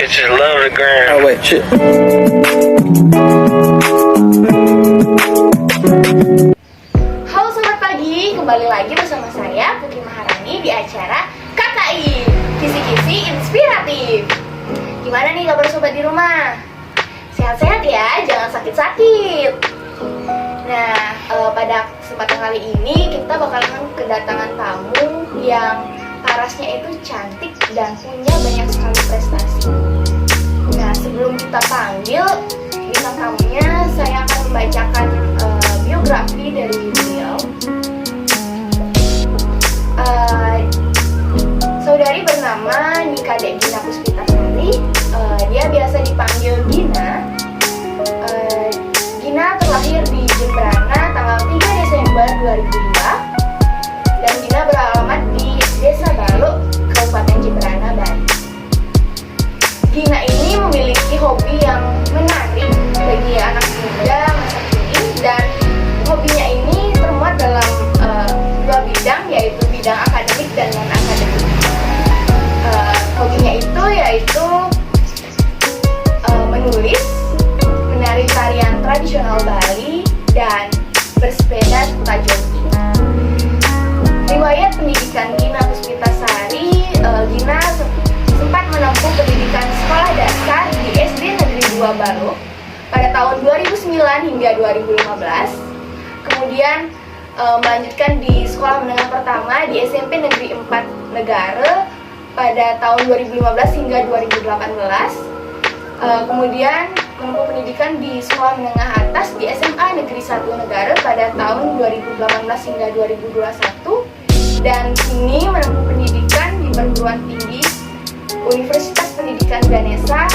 Bitches love the gram. Oh wait, shit. Halo selamat pagi, kembali lagi bersama saya Putri Maharani di acara KKI Kisi-kisi Inspiratif. Gimana nih kabar sobat di rumah? Sehat-sehat ya, jangan sakit-sakit. Nah, pada kesempatan kali ini kita bakalan kedatangan tamu yang parasnya itu cantik dan punya banyak sekali prestasi. Nah, sebelum kita panggil bintang tamunya, saya akan membacakan biografi dari beliau. Saudari bernama Nikade Gina Puspitasari. Dia biasa dipanggil Gina. Gina terlahir di Jembrana tanggal 3 Desember 2002 dan Gina beralamat di Desa Baluk, Kabupaten Jembrana, Bali. Gina ini memiliki hobi yang menarik bagi anak muda masa kini, dan hobinya ini termuat dalam dua bidang, yaitu bidang akademik dan non-akademik. Hobinya itu yaitu menulis, menari tarian tradisional Bali, dan bersepeda serta jogging. Riwayat pendidikan Gina Puspitasari, Gina sempat menempuh pendidikan sekolah dasar di SD Negeri 2 Baluk pada tahun 2009 hingga 2015. Kemudian melanjutkan di sekolah menengah pertama di SMP Negeri 4 Negara pada tahun 2015 hingga 2018. Kemudian menempuh pendidikan di sekolah menengah atas di SMA Negeri 1 Negara pada tahun 2018 hingga 2021, dan kini menempuh pendidikan di perguruan tinggi Universitas Pendidikan Ganesha,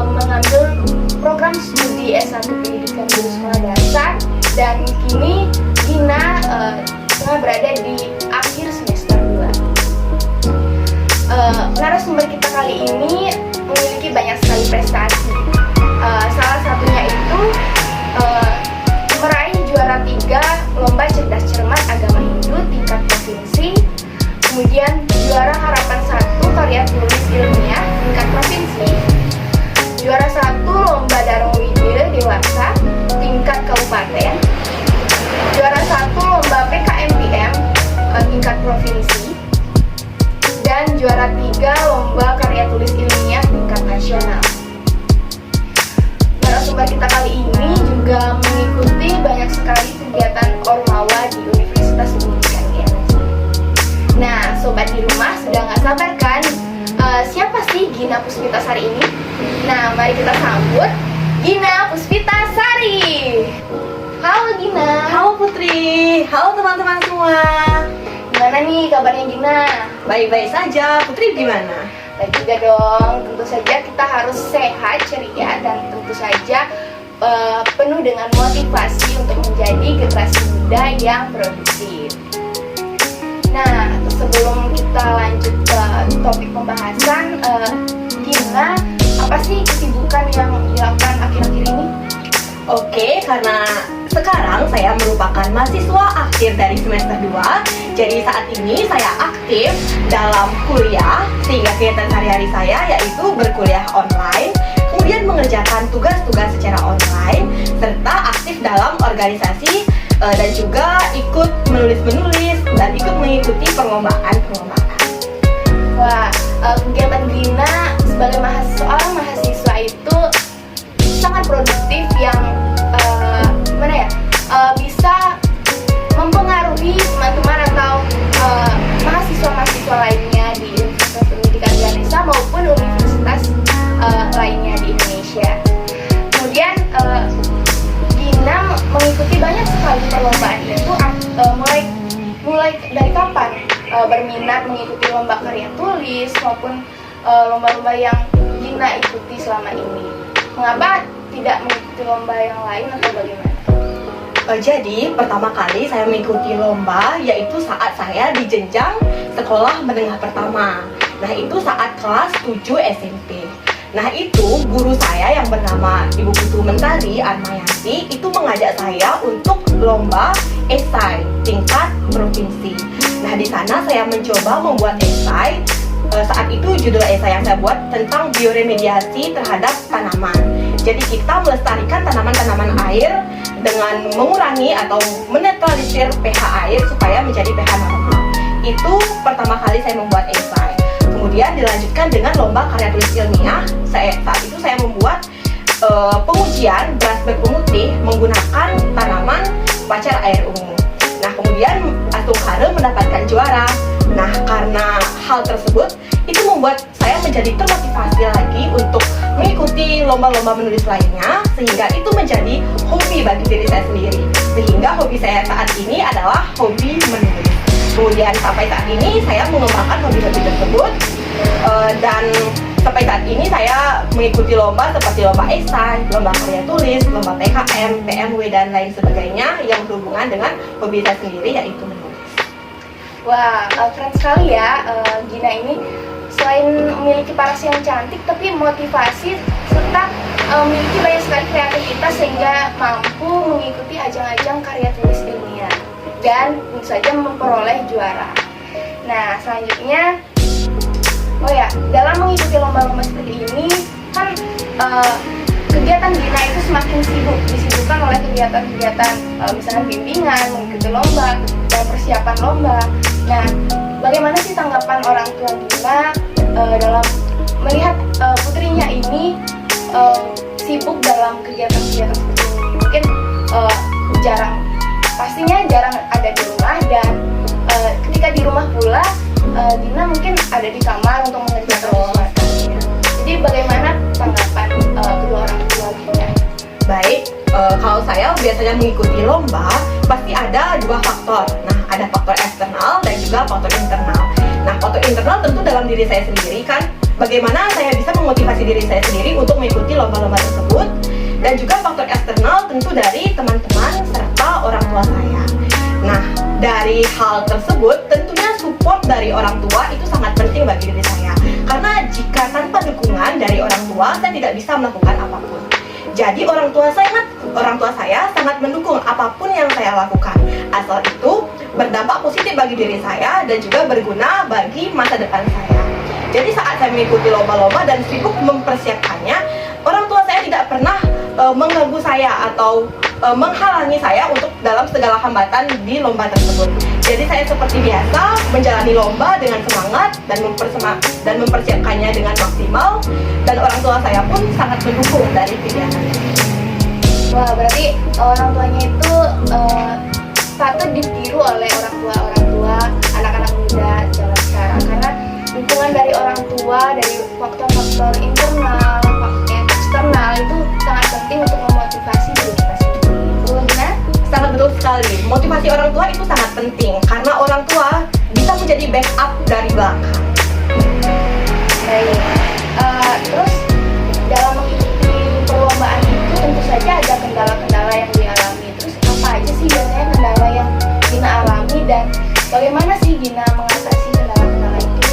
mengambil program studi S1 Pendidikan Guru Sekolah Dasar, dan kini Gina tengah berada di akhir semester 2. Narasumber kita kali ini memiliki banyak sekali prestasi. Salah satunya itu meraih juara 3 Lomba Cerdas Cermat Agama Hindu tingkat provinsi, kemudian juara Harapan 1 Karya Tulis Ilmiah tingkat provinsi, juara 1 Lomba Dharma Widya Dewasa tingkat kabupaten, juara 1 Lomba PKMPM tingkat provinsi, dan juara 3 Lomba Karya Tulis Ilmiah tingkat nasional. Narasumber kita kali ini juga mengikuti banyak sekali kegiatan Ormawa di Universitas Pendidikan GNS. Nah, sobat di rumah sudah nggak sabar kan? Siapa sih Gina Puspitasari ini? Nah, mari kita sambut Gina Puspitasari. Halo Gina. Halo Putri, halo teman-teman semua. Gimana nih kabarnya Gina? Baik-baik saja, Putri gimana? Baik juga dong. Tentu saja kita harus sehat, ceria, dan tentu saja penuh dengan motivasi untuk menjadi generasi muda yang produktif. Nah, sebelum kita lanjut ke topik pembahasan, Gina, apa sih kesibukan yang dilakukan akhir-akhir ini? Oke, karena sekarang saya merupakan mahasiswa akhir dari semester 2. Jadi saat ini saya aktif dalam kuliah, sehingga kegiatan sehari-hari saya yaitu berkuliah online, kemudian mengerjakan tugas-tugas secara online, serta aktif dalam organisasi dan juga ikut menulis-menulis dan ikut mengikuti perlombaan-perlombaan. Wah, kegiatan Gina sebagai seorang mahasiswa itu sangat produktif yang bisa mempengaruhi teman-teman atau mahasiswa-mahasiswa lainnya di Universitas Pendidikan Ganesha maupun universitas lainnya di Indonesia. Kemudian Gina mengikuti banyak sekali perlombaan itu mulai dari kapan berminat mengikuti lomba karya tulis maupun lomba-lomba yang Gina ikuti selama ini. Mengapa tidak mengikuti lomba yang lain atau bagaimana? Jadi pertama kali saya mengikuti lomba yaitu saat saya di jenjang sekolah menengah pertama. Nah, itu saat kelas 7 SMP. Nah, itu guru saya yang bernama Ibu Putu Mentari Armayanti itu mengajak saya untuk lomba esai tingkat provinsi. Nah, di sana saya mencoba membuat esai saat itu judul esai yang saya buat tentang bioremediasi terhadap tanaman. Jadi kita melestarikan tanaman-tanaman air dengan mengurangi atau menetralisir pH air supaya menjadi pH normal. Itu pertama kali saya membuat esai. Kemudian dilanjutkan dengan lomba karya tulis ilmiah. Saat itu saya membuat pengujian beras berpemutih menggunakan tanaman pacar air ungu. Nah, kemudian Atung Hare mendapatkan juara. Nah, karena hal tersebut itu membuat saya menjadi termotivasi lagi untuk mengikuti lomba-lomba menulis lainnya, sehingga itu menjadi hobi bagi diri saya sendiri. Sehingga hobi saya saat ini adalah hobi menulis. Kemudian sampai saat ini saya mengembangkan hobi-hobi tersebut, dan sampai saat ini saya mengikuti lomba seperti lomba esai, lomba karya tulis, lomba TKM, PMW, dan lain sebagainya yang berhubungan dengan hobi saya sendiri, yaitu menulis. Wah, keren sekali ya. Gina ini selain memiliki paras yang cantik, tapi motivasi serta memiliki banyak sekali kreativitas sehingga mampu mengikuti ajang-ajang karya tulis ilmiah dan tentu saja memperoleh juara. Nah, selanjutnya, dalam mengikuti lomba-lomba seperti ini kan kegiatan Gina itu semakin disibukkan oleh kegiatan-kegiatan misalnya bimbingan, mengikuti lomba, dan persiapan lomba. Nah, bagaimana sih tanggapan orang tua Gina dalam melihat putrinya ini sibuk dalam kegiatan-kegiatan seperti ini? Mungkin pastinya jarang ada di rumah, dan ketika di rumah pula Gina mungkin ada di kamar untuk mengerjakan sesuatu. Jadi bagaimana tanggapan kedua orang tua Gina? Baik, kalau saya biasanya mengikuti lomba pasti ada dua faktor. Nah, ada faktor eksternal dan juga faktor internal. Nah, faktor internal tentu dalam diri saya sendiri kan, bagaimana saya bisa memotivasi diri saya sendiri untuk mengikuti lomba-lomba tersebut, dan juga faktor eksternal tentu dari teman-teman serta orang tua saya. Nah, dari hal tersebut tentunya support dari orang tua itu sangat penting bagi diri saya, karena jika tanpa dukungan dari orang tua saya tidak bisa melakukan apapun. Jadi orang tua saya sangat mendukung apapun yang saya lakukan, asal itu berdampak positif bagi diri saya dan juga berguna bagi masa depan saya. Jadi saat saya mengikuti lomba-lomba dan sibuk mempersiapkannya, orang tua saya tidak pernah mengganggu saya atau menghalangi saya untuk dalam segala hambatan di lomba tersebut. Jadi saya seperti biasa menjalani lomba dengan semangat dan mempersiapkannya dengan maksimal, dan orang tua saya pun sangat mendukung dari kegiatan ini. Wah, berarti orang tuanya itu patut ditiru oleh orang tua anak-anak muda zaman sekarang, karena dukungan dari orang tua, dari faktor-faktor internal, faktor eksternal itu sangat penting untuk memotivasi diri kita sendiri. Benar? Sangat betul sekali. Motivasi orang tua itu sangat penting karena orang tua bisa menjadi backup dari belakang. Baik. Terus dalam mengikuti perlombaan itu tentu saja ada kendala-kendala yang dialami. Terus apa aja sih biasanya kendala yang Gina alami, dan bagaimana sih Gina mengatasi kendala-kendala itu?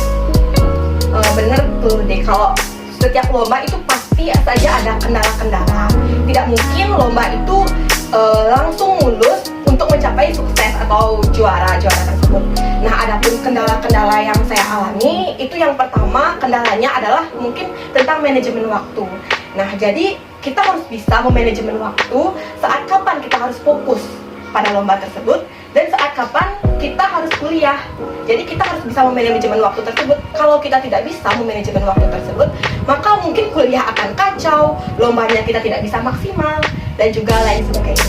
Bener tuh deh, kalau setiap lomba itu pasti saja ada kendala-kendala. Tidak mungkin lomba itu langsung mulus untuk mencapai sukses atau juara tersebut. Nah, adapun kendala-kendala yang saya alami itu, yang pertama kendalanya adalah mungkin tentang manajemen waktu. Nah, jadi kita harus bisa memanajemen waktu saat kapan kita harus fokus pada lomba tersebut dan saat kapan kita harus kuliah. Jadi kita harus bisa memanajemen waktu tersebut. Kalau kita tidak bisa memanajemen waktu tersebut, maka mungkin kuliah akan kacau, lombanya kita tidak bisa maksimal, dan juga lain sebagainya.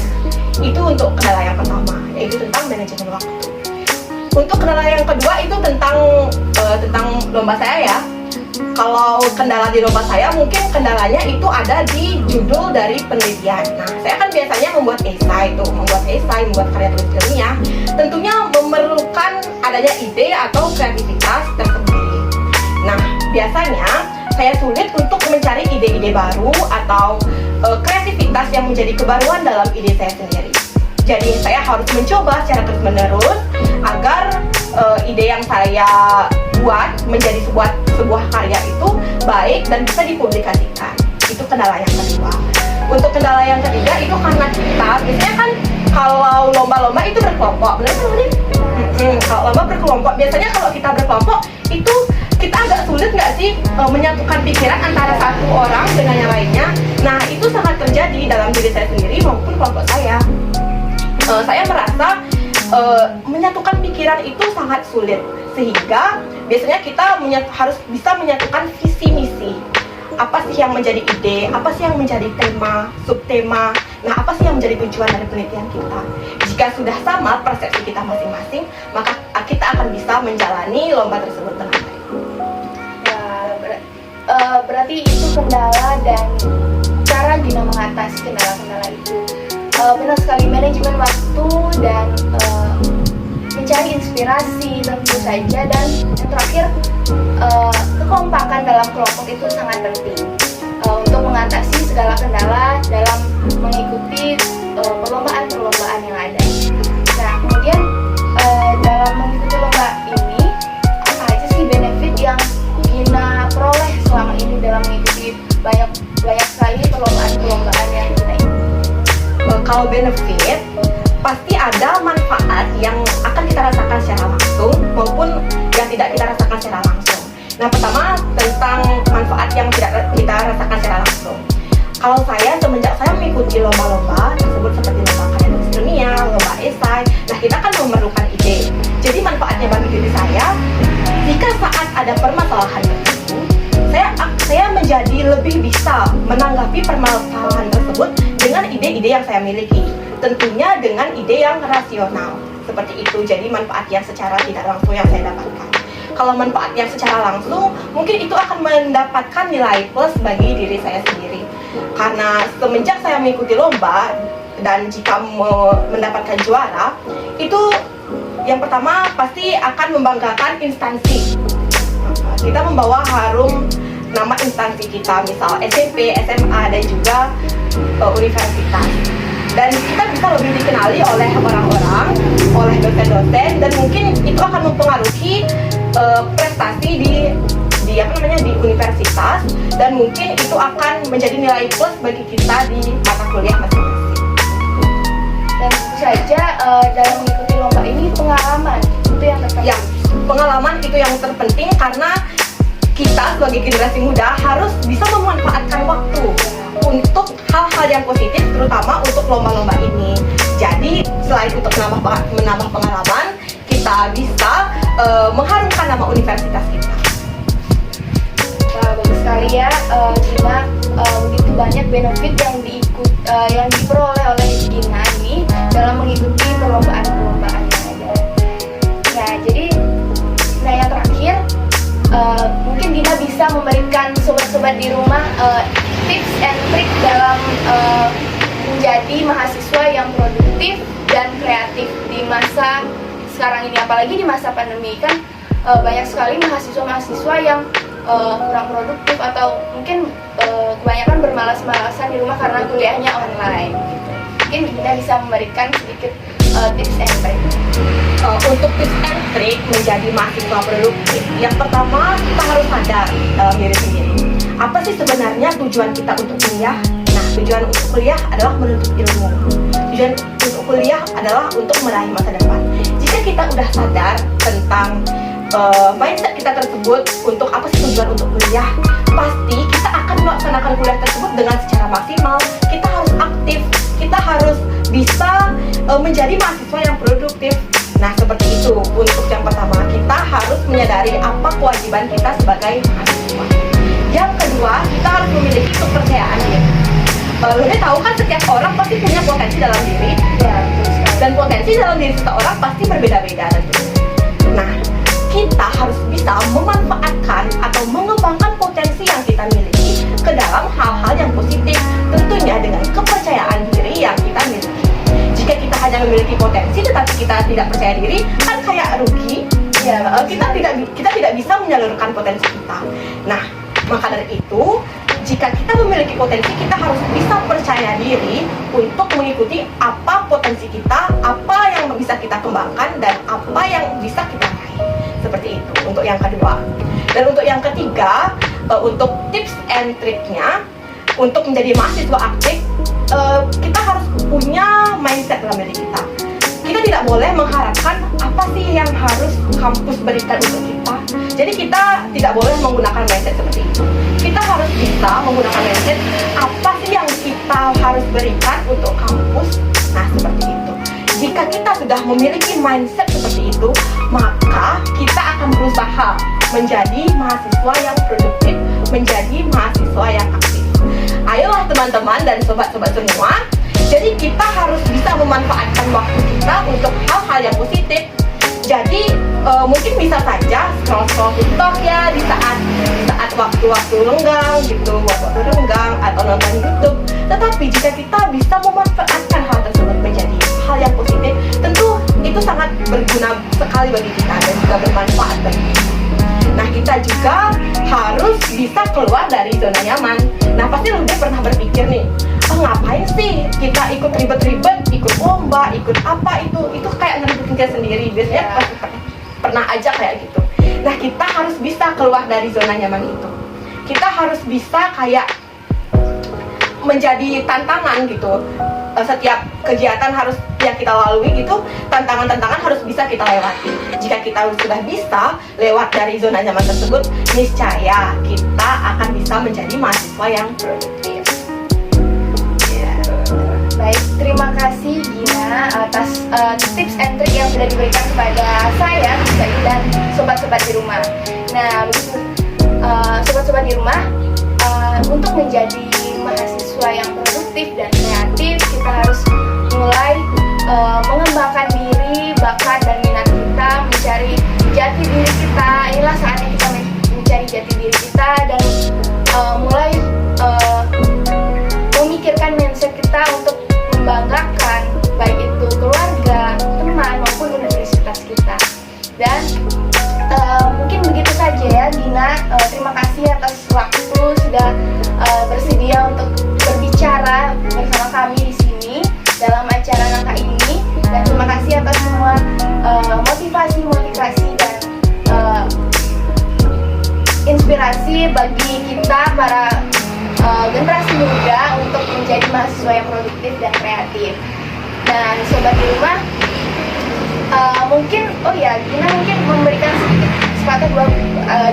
Itu untuk kendala yang pertama, yaitu tentang manajemen waktu. Untuk kendala yang kedua itu tentang lomba saya ya. Kalau kendala di lomba saya, mungkin kendalanya itu ada di judul dari penelitian. Nah, saya kan biasanya membuat esai, membuat karya tulis ilmiah. Tentunya memerlukan adanya ide atau kreativitas tersendiri. Nah, biasanya saya sulit untuk mencari ide-ide baru atau kreativitas yang menjadi kebaruan dalam ide saya sendiri. Jadi saya harus mencoba secara terus-menerus agar ide yang saya buat menjadi sebuah karya itu baik dan bisa dipublikasikan. Itu kendala yang kedua. Untuk kendala yang ketiga itu karena kita biasanya kan kalau lomba-lomba itu berkelompok, benar kan? Kalau lomba berkelompok, biasanya kalau kita berkelompok itu kita agak sulit nggak sih menyatukan pikiran antara satu orang dengan yang lainnya. Nah, itu sangat terjadi dalam diri saya sendiri maupun kelompok saya. Saya merasa menyatukan pikiran itu sangat sulit, sehingga biasanya kita harus bisa menyatukan visi misi. Apa sih yang menjadi ide, apa sih yang menjadi tema, subtema, nah apa sih yang menjadi tujuan dari penelitian kita. Jika sudah sama persepsi kita masing-masing, maka kita akan bisa menjalani lomba tersebut dengan baik. Berarti itu kendala dan cara Gina mengatasi kendala-kendala itu. Benar sekali, manajemen waktu dan mencari inspirasi tentu saja, dan yang terakhir kekompakan dalam kelompok itu sangat penting untuk mengatasi segala kendala dalam mengikuti perlombaan-perlombaan yang ada. Nah, kemudian dalam mengikuti lomba ini, apa aja sih benefit yang Gina peroleh selama ini dalam mengikuti banyak sekali perlombaan-perlombaan yang Gina ikuti? Kalau benefit, pasti ada manfaat yang akan kita rasakan secara langsung maupun yang tidak kita rasakan secara langsung. Nah, pertama tentang manfaat yang tidak kita rasakan secara langsung. Kalau saya, semenjak saya mengikuti lomba-lomba tersebut seperti lomba karya tulis ilmiah, lomba esai, nah kita kan memerlukan ide. Jadi manfaatnya bagi diri saya, jika saat ada permasalahan tertentu, saya menjadi lebih bisa menanggapi permasalahan tersebut dengan ide-ide yang saya miliki. Tentunya dengan ide yang rasional. Seperti itu, jadi manfaat yang secara tidak langsung yang saya dapatkan. Kalau manfaat yang secara langsung, mungkin itu akan mendapatkan nilai plus bagi diri saya sendiri. Karena semenjak saya mengikuti lomba, dan jika mendapatkan juara, itu yang pertama pasti akan membanggakan instansi. Kita membawa harum nama instansi kita, misal SMP, SMA, dan juga universitas. Dan kita bisa lebih dikenali oleh orang-orang, oleh dosen-dosen, dan mungkin itu akan mempengaruhi prestasi di universitas, dan mungkin itu akan menjadi nilai plus bagi kita di mata kuliah masing-masing. Dan tentu saja dalam mengikuti lomba ini pengalaman itu yang terpenting. Ya, pengalaman itu yang terpenting karena kita sebagai generasi muda harus bisa memanfaatkan waktu untuk hal-hal yang positif, terutama untuk lomba-lomba ini. Jadi selain untuk menambah pengalaman, kita bisa mengharumkan nama universitas kita. Wah, bagus sekali ya, Gina. Begitu banyak benefit yang diperoleh oleh Gina ini dalam mengikuti perlombaan-perlombaan yang ada. Nah, jadi yang terakhir, mungkin Gina bisa memberikan sobat-sobat di rumah tips and trik dalam menjadi mahasiswa yang produktif dan kreatif di masa sekarang ini, apalagi di masa pandemi kan banyak sekali mahasiswa-mahasiswa yang kurang produktif atau mungkin kebanyakan bermalas-malasan di rumah karena kuliahnya online gitu. Mungkin Gina bisa memberikan sedikit tips and trik. Untuk tips and trik menjadi mahasiswa produktif, yang pertama kita harus sadar dalam diri sendiri. Apa sih sebenarnya tujuan kita untuk kuliah? Nah, tujuan untuk kuliah adalah menuntut ilmu. Tujuan untuk kuliah adalah untuk meraih masa depan. Jika kita udah sadar tentang mindset kita tersebut, untuk apa sih tujuan untuk kuliah, pasti kita akan melaksanakan kuliah tersebut dengan secara maksimal. Kita harus aktif, kita harus bisa menjadi mahasiswa yang produktif. Nah, seperti itu. Untuk yang pertama, kita harus menyadari apa kewajiban kita sebagai mahasiswa. Yang kedua, kita harus memiliki kepercayaan diri. Udah tahu kan setiap orang pasti punya potensi dalam diri, dan potensi dalam diri seseorang pasti berbeda-beda tentunya. Nah, kita harus bisa memanfaatkan atau mengembangkan potensi yang kita miliki ke dalam hal-hal yang positif, tentunya dengan kepercayaan diri yang kita miliki. Jika kita hanya memiliki potensi tetapi kita tidak percaya diri, kan kayak rugi. Ya, kita tidak bisa menyalurkan potensi kita. Nah, maka dari itu, jika kita memiliki potensi, kita harus bisa percaya diri untuk mengikuti apa potensi kita, apa yang bisa kita kembangkan, dan apa yang bisa kita raih. Seperti itu untuk yang kedua. Dan untuk yang ketiga, untuk tips and triknya untuk menjadi mahasiswa aktif, kita harus punya mindset dalam diri kita. Kita tidak boleh mengharapkan apa sih yang harus kampus berikan untuk kita. Jadi kita tidak boleh menggunakan mindset seperti itu. Kita harus bisa menggunakan mindset apa sih yang kita harus berikan untuk kampus. Nah, seperti itu. Jika kita sudah memiliki mindset seperti itu, maka kita akan berusaha menjadi mahasiswa yang produktif, menjadi mahasiswa yang aktif. Ayolah teman-teman dan sobat-sobat semua, jadi kita harus bisa memanfaatkan waktu kita untuk hal-hal yang positif. Jadi mungkin bisa saja scroll TikTok ya di saat waktu-waktu renggang gitu, waktu renggang atau nonton YouTube. Tetapi jika kita bisa memanfaatkan hal tersebut menjadi hal yang positif, tentu itu sangat berguna sekali bagi kita dan juga bermanfaat bagi kita. Nah, kita juga harus bisa keluar dari zona nyaman. Nah, pasti lu pernah berpikir nih, ngapain sih kita ikut ribet-ribet, ikut lomba, ikut apa itu kayak ngeribetin kita sendiri. Biasanya pasti pernah aja kayak gitu. Nah, kita harus bisa keluar dari zona nyaman itu. Kita harus bisa kayak menjadi tantangan gitu. Setiap kegiatan harus yang kita lalui gitu, tantangan-tantangan harus bisa kita lewati. Jika kita sudah bisa lewat dari zona nyaman tersebut, niscaya kita akan bisa menjadi mahasiswa yang produktif. Baik, terima kasih Gina atas tips and trick yang sudah diberikan kepada saya, Gisai, dan sobat-sobat di rumah. Nah, begitu sobat-sobat di rumah, untuk menjadi mahasiswa yang produktif dan kreatif, kita harus mulai mengembangkan diri, bakat dan minat kita, mencari jati diri kita. Inilah saatnya kita mencari jati diri kita dan mulai memikirkan mindset kita untuk membanggakan baik itu keluarga, teman maupun universitas kita. Dan mungkin begitu saja ya Gina. Terima kasih atas waktu sudah bersedia untuk berbicara bersama kami di sini dalam acara Nangka ini. Dan terima kasih atas semua motivasi dan inspirasi bagi kita para generasi muda untuk menjadi mahasiswa yang produktif dan kreatif. Dan sobat di rumah, Gina mungkin memberikan sedikit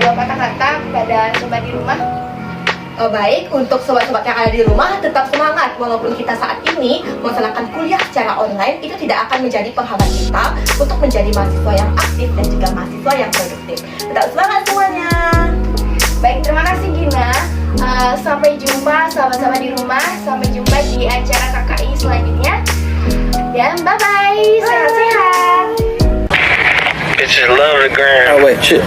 dua kata-kata kepada sobat di rumah. Baik, untuk sobat-sobat yang ada di rumah, tetap semangat. Walaupun kita saat ini melaksanakan kuliah secara online, itu tidak akan menjadi penghambat kita untuk menjadi mahasiswa yang aktif dan juga mahasiswa yang produktif. Tetap semangat semuanya. Baik, terima kasih Gina. Sampai jumpa sahabat-sahabat di rumah. Sampai jumpa di acara KKI selanjutnya. Dan bye-bye, sehat-sehat. Bitches love the gram. Oh wait, shit.